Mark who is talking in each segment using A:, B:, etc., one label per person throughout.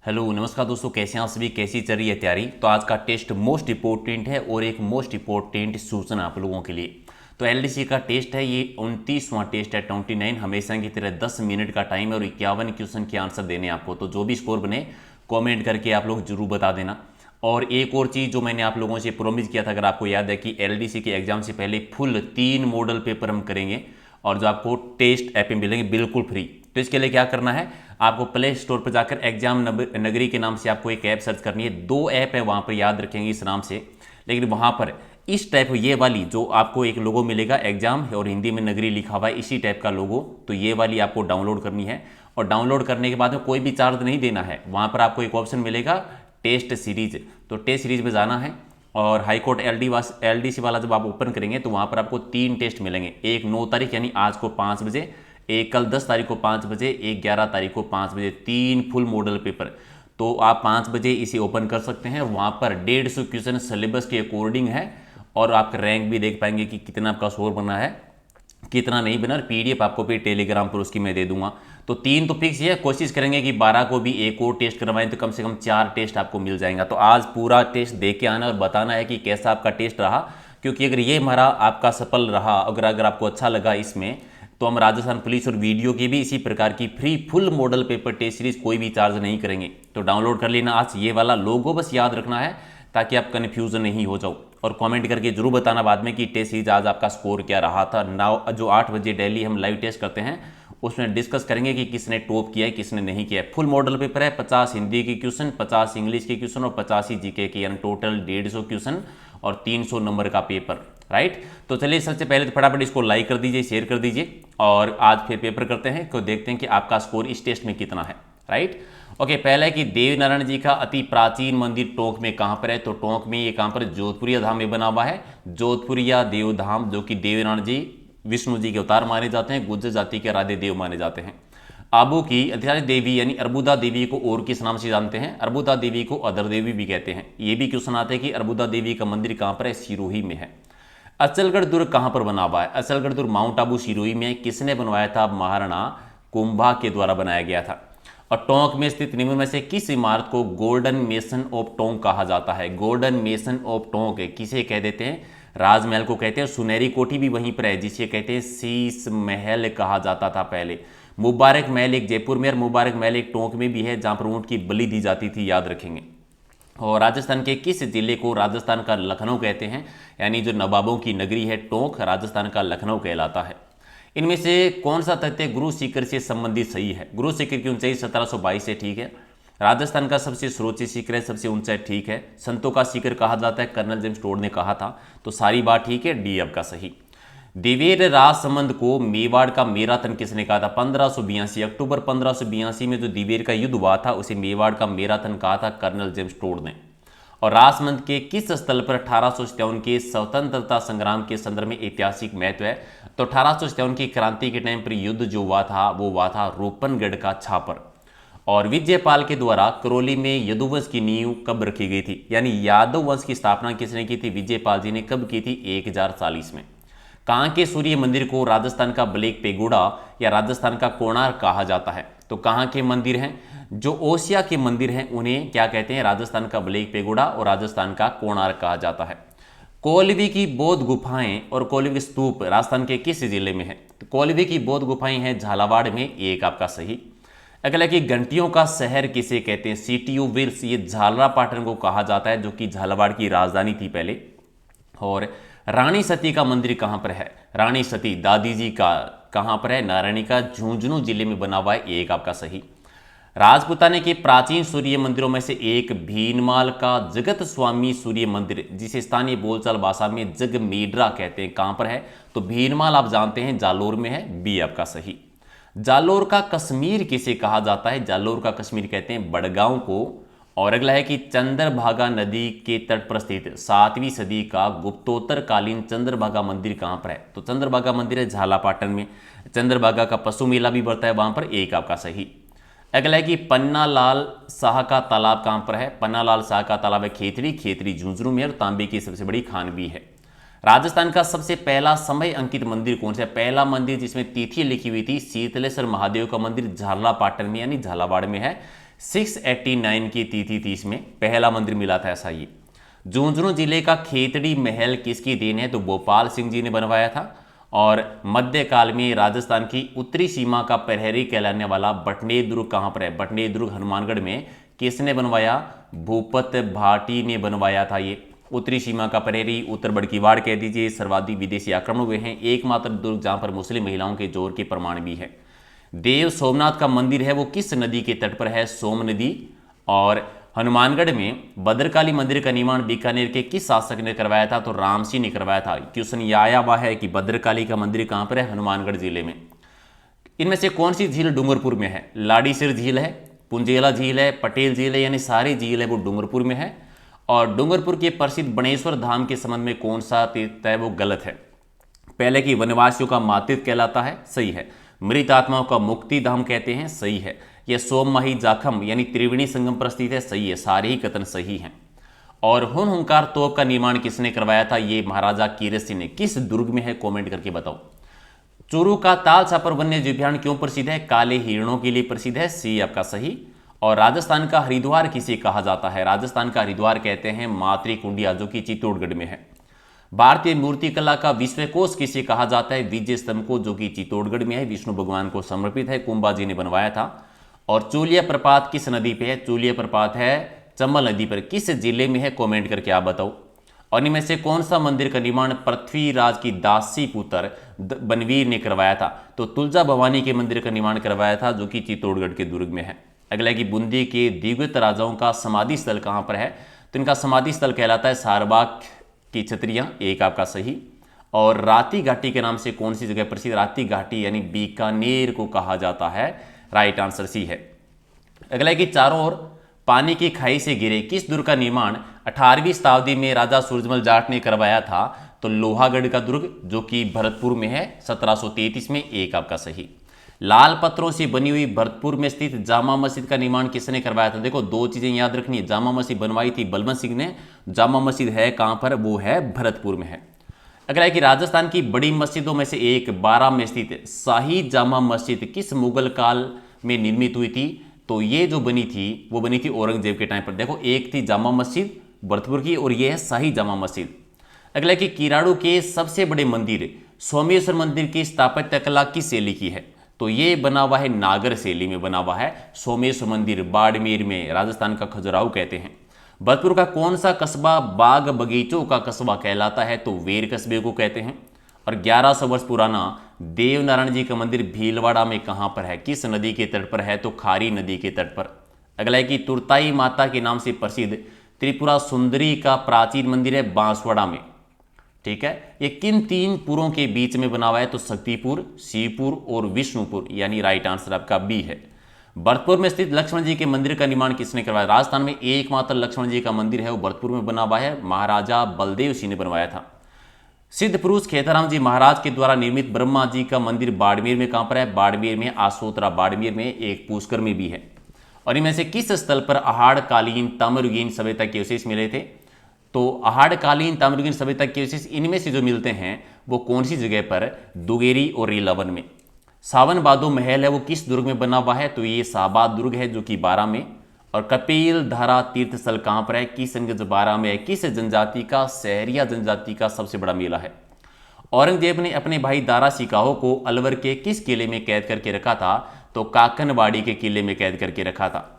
A: Hello नमस्कार दोस्तों, कैसे हैं आप सभी? कैसी चल रही है तैयारी? तो आज का टेस्ट मोस्ट इंपॉर्टेंट है और एक मोस्ट इंपॉर्टेंट सूचना आप लोगों के लिए। तो एलडीसी का टेस्ट है, ये 29वां टेस्ट है, 29। हमेशा की तरह 10 मिनट का टाइम है और 51 क्वेश्चन के आंसर देने आपको। तो जो भी स्कोर बने कॉमेंट करके आप लोग जरूर बता देना। और एक और चीज़ जो मैंने आप लोगों से प्रॉमिस किया था, अगर आपको याद है, कि एलडीसी के एग्जाम से पहले फुल 3 मॉडल पेपर हम करेंगे और जो आपको टेस्ट ऐप में मिलेंगे बिल्कुल फ्री। तो इसके लिए क्या करना है, आपको प्ले स्टोर पर जाकर एग्जाम नगरी के नाम से आपको एक ऐप सर्च करनी है। 2 ऐप है वहाँ पर, याद रखेंगे इस नाम से। लेकिन वहाँ पर इस टाइप ये वाली जो आपको एक लोगो मिलेगा, एग्जाम और हिंदी में नगरी लिखा हुआ है, इसी टाइप का लोगो, तो ये वाली आपको डाउनलोड करनी है। और डाउनलोड करने के बाद में कोई भी चार्ज नहीं देना है। वहाँ पर आपको एक ऑप्शन मिलेगा टेस्ट सीरीज, तो टेस्ट सीरीज में जाना है। और हाईकोर्ट एलडीसी वाला जब आप ओपन करेंगे तो वहाँ पर आपको 3 टेस्ट मिलेंगे। एक 9 तारीख यानी आज को 5 बजे, एक कल 10 तारीख को 5 बजे, एक 11 तारीख को 5 बजे, 3 फुल मॉडल पेपर। तो आप 5 बजे इसे ओपन कर सकते हैं। वहाँ पर 150 क्वेश्चन सिलेबस के अकॉर्डिंग है और आप रैंक भी देख पाएंगे कि कितना आपका स्कोर बना है, कितना नहीं बना। और पीडीएफ आपको भी टेलीग्राम पर उसकी मैं दे दूंगा। तो 3 तो फिक्स है, कोशिश करेंगे कि 12 को भी एक और टेस्ट करवाएं तो कम से कम 4 टेस्ट आपको मिल जाएगा। तो आज पूरा टेस्ट दे के आना और बताना है कि कैसा आपका टेस्ट रहा। क्योंकि अगर ये हमारा आपका सफल रहा, अगर आपको अच्छा लगा इसमें, तो हम राजस्थान पुलिस और वीडियो की भी इसी प्रकार की free full model paper test series कोई भी चार्ज नहीं करेंगे। तो डाउनलोड कर लेना आज ये वाला लोगो, बस याद रखना है ताकि आप कन्फ्यूजन नहीं हो जाओ। और कमेंट करके जरूर बताना बाद में कि टेस्ट सीरीज आज आपका स्कोर क्या रहा था। नाउ जो 8 बजे डेली हम लाइव टेस्ट करते हैं उसमें डिस्कस करेंगे कि किसने टॉप किया है, किसने नहीं किया है। फुल मॉडल पेपर है, 50 हिंदी के क्वेश्चन, 50 इंग्लिश के क्वेश्चन और 50 ही जीके के, यानी टोटल 150 क्वेश्चन और 300 नंबर का पेपर। राइट, तो चलिए सबसे पहले तो फटाफट इसको लाइक कर दीजिए, शेयर कर दीजिए और आज फिर पेपर करते हैं। तो देखते हैं कि आपका स्कोर इस टेस्ट में कितना है। Right, okay. पहला है कि देवनारायण जी का अति प्राचीन मंदिर टोंक में कहां पर है? तो टोंक में ये कहां पर? जोधपुरिया धाम में बना हुआ है, जोधपुरिया देव धाम, जो कि देवनारायण जी विष्णु जी के अवतार माने जाते हैं, गुज्जर जाति के आराध्य देव माने जाते हैं। आबू की अधिराज देवी यानी अर्बुदा देवी को और किस नाम से जानते हैं? अर्बुदा देवी को अदर देवी भी कहते हैं। ये भी क्वेश्चन आते हैं कि अर्बुदा देवी का मंदिर कहां पर है? सिरोही में है। अचलगढ़ दुर्ग कहां पर बना हुआ है? अचलगढ़ दुर्ग माउंट आबू सिरोही में। किसने बनवाया था? महाराणा कुंभा के द्वारा बनाया गया था। और टोंक में स्थित निम्न में से किस इमारत को गोल्डन मेसन ऑफ टोंक कहा जाता है? गोल्डन मेसन ऑफ टोंक किसे कह देते हैं? राजमहल को कहते हैं। सुनहरी कोठी भी वहीं पर है, जिसे कहते हैं शीश महल कहा जाता था पहले। मुबारक महल एक जयपुर में और मुबारक महल एक टोंक में भी है, जहां पर ऊंट की बलि दी जाती थी, याद रखेंगे। और राजस्थान के किस जिले को राजस्थान का लखनऊ कहते हैं? यानी जो नवाबों की नगरी है टोंक, राजस्थान का लखनऊ कहलाता है। इनमें से कौन सा तथ्य गुरु शिखर से संबंधित सही है? गुरु शिखर की ऊंचाई 1722 है, ठीक है। राजस्थान का सबसे सर्वोच्च शिखर है, सबसे ऊंचा, ठीक है। संतों का शिखर कहा जाता है, कर्नल जेम्स टोड ने कहा था। तो सारी बात ठीक है, डी आपका सही। दिवेर राजसमंद को मेवाड़ का मेराथन किसने कहा था? 1582, अक्टूबर 1582 में जो दिवेर का युद्ध हुआ था उसे मेवाड़ का मेराथन कहा था कर्नल जेम्स टोड ने। और राजसमंद के किस स्थल पर 1857 के स्वतंत्रता संग्राम के संदर्भ में ऐतिहासिक महत्व है? तो 1857 की क्रांति के टाइम पर युद्ध जो हुआ था वो हुआ था रूपनगढ़ का छापर। और विजयपाल के द्वारा करौली में यदुवंश की नींव कब रखी गई थी? यानी यादव वंश की स्थापना किसने की थी? विजयपाल जी ने। कब की थी? 1040 में। कहाँ के सूर्य मंदिर को राजस्थान का ब्लैक पेगोडा या राजस्थान का कोणार्क कहा जाता है? तो कहाँ के मंदिर हैं? जो ओसिया के मंदिर हैं उन्हें क्या कहते हैं? राजस्थान का ब्लैक पेगोडा और राजस्थान का कोणार्क कहा जाता है। कोलवी की बौद्ध गुफाएं और कोलवी स्तूप राजस्थान के किस जिले में है? तो कोलवी की बौद्ध गुफाएं हैं झालावाड़ में, एक आपका सही। अगला कि घंटियों का शहर किसे कहते हैं? सिटी ऑफ व्हील्स, ये झालरापाटन को कहा जाता है, जो कि झालावाड़ की राजधानी थी पहले। और रानी सती का मंदिर कहां पर है? रानी सती दादी जी का कहां पर है? नारायणी का झुंझुनू जिले में बना हुआ है, एक आपका सही। राजपुताने के प्राचीन सूर्य मंदिरों में से एक भीनमाल का जगत स्वामी सूर्य मंदिर, जिसे स्थानीय बोलचाल भाषा में जगमेड्रा कहते हैं, कहां पर है? तो भीनमाल आप जानते हैं जालोर में है, बी आपका सही। जालोर का कश्मीर किसे कहा जाता है? जालोर का कश्मीर कहते हैं बड़गांव को। और अगला है कि चंद्रभागा नदी के तट पर स्थित 7वीं सदी का गुप्तोत्तरकालीन चंद्रभागा मंदिर कहां पर है? तो चंद्रभागा मंदिर है झालापाटन में। चंद्रभागा का पशु मेला भी बढ़ता है वहां पर, एक आपका सही। अगला है कि पन्नालाल शाह का तालाब कहां पर है? पन्नालाल शाह का तालाब है खेतड़ी झुंझुनू में और तांबे की सबसे बड़ी खान भी है। राजस्थान का सबसे पहला समय अंकित मंदिर कौन सा है? पहला मंदिर जिसमें तिथि लिखी हुई थी शीतलेश्वर महादेव का मंदिर झालापाटन में यानी झालावाड़ में है। 689 की तिथि थी, इसमें पहला मंदिर मिला था ऐसा। ये झुंझुनू जिले का खेतड़ी महल किसकी देन है? तो भोपाल सिंह जी ने बनवाया था। और मध्यकाल में राजस्थान की उत्तरी सीमा का प्रहरी कहलाने वाला बटनेर दुर्ग कहाँ पर है? बटनेर दुर्ग हनुमानगढ़ में किसने बनवाया? भूपत भाटी ने बनवाया था। ये उत्तरी सीमा का प्रहरी, उत्तर बड़कीवाड़ कह दीजिए, सर्वाधिक विदेशी आक्रमण हुए हैं, एकमात्र दुर्ग जहां पर मुस्लिम महिलाओं के जोर के प्रमाण भी है। देव सोमनाथ का मंदिर है वो किस नदी के तट पर है? सोम नदी। और हनुमानगढ़ में भद्रकाली मंदिर का निर्माण बीकानेर के किस शासक ने करवाया था? तो रामसिंह ने करवाया था। क्वेश्चन ये आया हुआ है कि भद्रकाली का मंदिर कहां पर है? हनुमानगढ़ जिले में। इनमें से कौन सी झील डूंगरपुर में है? लाड़ीसिर झील है, पुंजेला झील है, पटेल झील है, यानी सारी झील है वो डूंगरपुर में है। और डूंगरपुर के प्रसिद्ध बनेश्वर धाम के संबंध में कौन सा तीर्थ है? वो गलत है। पहले की वनवासियों का मातृत्व कहलाता है, सही है। मृत आत्माओं का मुक्ति धाम कहते हैं, सही है। यह सोममाही जाखम यानी त्रिवेणी संगम पर स्थित है, सही है। सारे ही कथन सही हैं। और हुनहुंकार तोप का निर्माण किसने करवाया था? ये महाराजा कीरत सिंह ने। किस दुर्ग में है? कमेंट करके बताओ। चूरू का ताल छापर वन्य जीव उद्यान क्यों प्रसिद्ध है? काले हिरणों के लिए प्रसिद्ध है, सी आपका सही। और राजस्थान का हरिद्वार किसे कहा जाता है? राजस्थान का हरिद्वार कहते हैं मातृकुंडिया, जो कि चित्तौड़गढ़ में है। भारतीय मूर्तिकला का विश्वकोश किसे कहा जाता है? विजय स्तंभ को, जो कि चित्तौड़गढ़ में है, विष्णु भगवान को समर्पित है, कुंभा जी ने बनवाया था। और चूलिया प्रपात किस नदी पे है? चूलिया प्रपात है चंबल नदी पर। किस जिले में है? कमेंट करके आप बताओ। और इनमें से कौन सा मंदिर का निर्माण पृथ्वीराज की दासी पुत्र बनवीर ने करवाया था? तो तुलजा भवानी के मंदिर का निर्माण करवाया था, जो कि चित्तौड़गढ़ के दुर्ग में है। अगला है कि बूंदी के दिग्विजय राजाओं का समाधि स्थल कहां पर है? तो इनका समाधि स्थल कहलाता है सारबाग की छतरियां, एक आपका सही। और राती घाटी के नाम से कौन सी जगह प्रसिद्ध? राती घाटी यानी बीकानेर को कहा जाता है, राइट आंसर सी है। अगला है कि चारों ओर पानी की खाई से घिरे किस दुर्ग का निर्माण 18वीं शताब्दी में राजा सूरजमल जाट ने करवाया था? तो लोहागढ़ का दुर्ग, जो कि भरतपुर में है, 1733 में, एक आपका सही। लाल पत्थरों से बनी हुई भरतपुर में स्थित जामा मस्जिद का निर्माण किसने करवाया था? देखो दो चीजें याद रखनी है। जामा मस्जिद बनवाई थी बलवंत सिंह ने। जामा मस्जिद है कहां पर? वो है भरतपुर में है। अगला है कि राजस्थान की बड़ी मस्जिदों में से एक 12 में स्थित शाही जामा मस्जिद किस मुगल काल में निर्मित हुई थी? तो ये जो बनी थी वो बनी थी औरंगजेब के टाइम पर। देखो एक थी जामा मस्जिद भरतपुर की और ये है शाही जामा मस्जिद। अगला है कि किराड़ू के सबसे बड़े मंदिर सोमेश्वर मंदिर की स्थापत्य कला किस शैली की है? तो ये बना हुआ है नागर शैली में बना हुआ है सोमेश्वर मंदिर, बाड़मेर में, राजस्थान का खजुराहो कहते हैं। भरतपुर का कौन सा कस्बा बाग बगीचों का कस्बा कहलाता है? तो वेर कस्बे को कहते हैं। और 1100 वर्ष पुराना देवनारायण जी का मंदिर भीलवाड़ा में कहां पर है? किस नदी के तट पर है? तो खारी नदी के तट पर। अगला है कि तुरताई माता के नाम से प्रसिद्ध त्रिपुरा सुंदरी का प्राचीन मंदिर है बांसवाड़ा में, ठीक है। ये किन 3 पुरों के बीच में बना हुआ है? तो शक्तिपुर, शिवपुर और विष्णुपुर, यानी राइट आंसर आपका बी है। भरतपुर में स्थित लक्ष्मण जी के मंदिर का निर्माण किसने करवाया? राजस्थान में एकमात्र लक्ष्मण जी का मंदिर है वो भरतपुर में बना हुआ है, महाराजा बलदेव सिंह ने बनवाया था। सिद्ध पुरुष खेताराम जी महाराज के द्वारा निर्मित ब्रह्मा जी का मंदिर बाड़मेर में कहां पर है? बाड़मेर में, आसोतरा बाड़मेर में, एक पुष्कर में भी है। और इनमें से किस स्थल पर आहाड़कालीन ताम्रयुगीन सभ्यता के अवशेष मिले थे? तो आहाड़कालीन ताम्रयुगीन सभ्यता के अवशेष इनमें से जो मिलते हैं वो कौन सी जगह पर? दुगेरी और रीलावन में। सावन बादो महल है वो किस दुर्ग में बना हुआ है? तो ये शाहबाद दुर्ग है, जो कि 12 में। और कपिल धारा तीर्थ स्थल कहां पर है? किशनगंज 12 में है। किस जनजाति का? सहरिया जनजाति का सबसे बड़ा मेला है। औरंगजेब ने अपने भाई दारा सिकाहो को अलवर के किस किले में कैद करके रखा था? तो काकनवाड़ी के किले में कैद करके रखा था।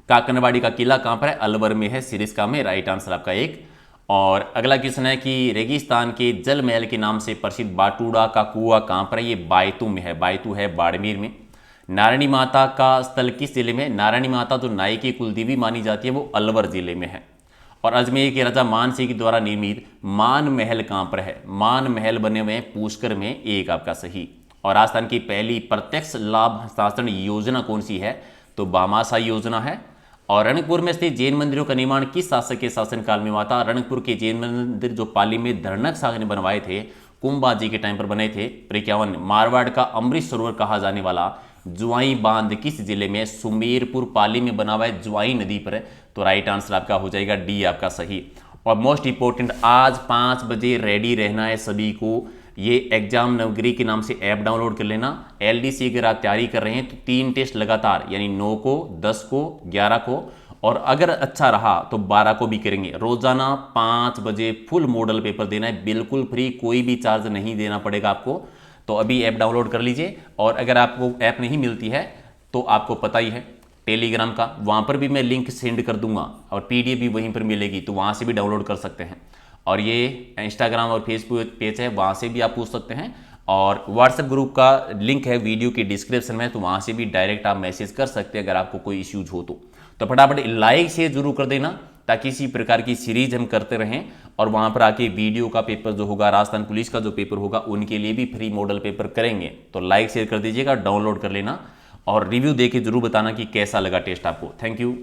A: काकनवाड़ी का किला कहां पर है? अलवर में है, सिरिस्का में, राइट आंसर आपका एक। और अगला क्वेश्चन है कि रेगिस्तान के जल महल के नाम से प्रसिद्ध बाटूड़ा का कुआं कहां पर है? ये बायतू में है, बायतू है बाड़मेर में। नारायणी माता का स्थल किस जिले में? नारायणी माता जो नाई की कुलदेवी मानी जाती है वो अलवर जिले में है। और अजमेर के राजा मान सिंह के द्वारा निर्मित मान महल कहां पर है? मान महल बने हुए हैं पुष्कर में, एक आपका सही। और राजस्थान की पहली प्रत्यक्ष लाभ हस्तांतरण योजना कौन सी है? तो भामाशाह योजना है। और रणकपुर में स्थित जैन मंदिरों का निर्माण किस शासक के शासनकाल में हुआ था? रणकपुर के जैन मंदिर जो पाली में धरणक शाह ने बनवाए थे, कुंभा जी के टाइम पर बने थे। 51 मारवाड़ का अमृत सरोवर कहा जाने वाला जुआई बांध किस जिले में? सुमेरपुर पाली में बना हुआ है, जुआई नदी पर। तो राइट आंसर आपका हो जाएगा डी आपका सही। और मोस्ट इंपोर्टेंट, आज 5 बजे रेडी रहना है सभी को। ये एग्जाम नवगिरी के नाम से ऐप डाउनलोड कर लेना। एलडीसी अगर आप तैयारी कर रहे हैं तो 3 टेस्ट लगातार, यानी 9 को, 10 को, 11 को, और अगर अच्छा रहा तो 12 को भी करेंगे। रोजाना 5 बजे फुल मॉडल पेपर देना है, बिल्कुल फ्री, कोई भी चार्ज नहीं देना पड़ेगा आपको। तो अभी ऐप डाउनलोड कर लीजिए। और अगर आपको ऐप नहीं मिलती है तो आपको पता ही है टेलीग्राम का, वहाँ पर भी मैं लिंक सेंड कर दूंगा और पीडीएफ भी वहीं पर मिलेगी, तो वहाँ से भी डाउनलोड कर सकते हैं। और ये इंस्टाग्राम और फेसबुक पेज है, वहाँ से भी आप पूछ सकते हैं। और व्हाट्सएप ग्रुप का लिंक है वीडियो के डिस्क्रिप्शन में, तो वहाँ से भी डायरेक्ट आप मैसेज कर सकते हैं अगर आपको कोई इश्यूज हो तो फटाफट लाइक शेयर जरूर कर देना, ताकि इसी प्रकार की सीरीज हम करते रहें। और वहाँ पर आके वीडियो का पेपर जो होगा, राजस्थान पुलिस का जो पेपर होगा, उनके लिए भी फ्री मॉडल पेपर करेंगे। तो लाइक शेयर कर दीजिएगा, डाउनलोड कर लेना और रिव्यू दे के जरूर बताना कि कैसा लगा टेस्ट आपको। Thank you.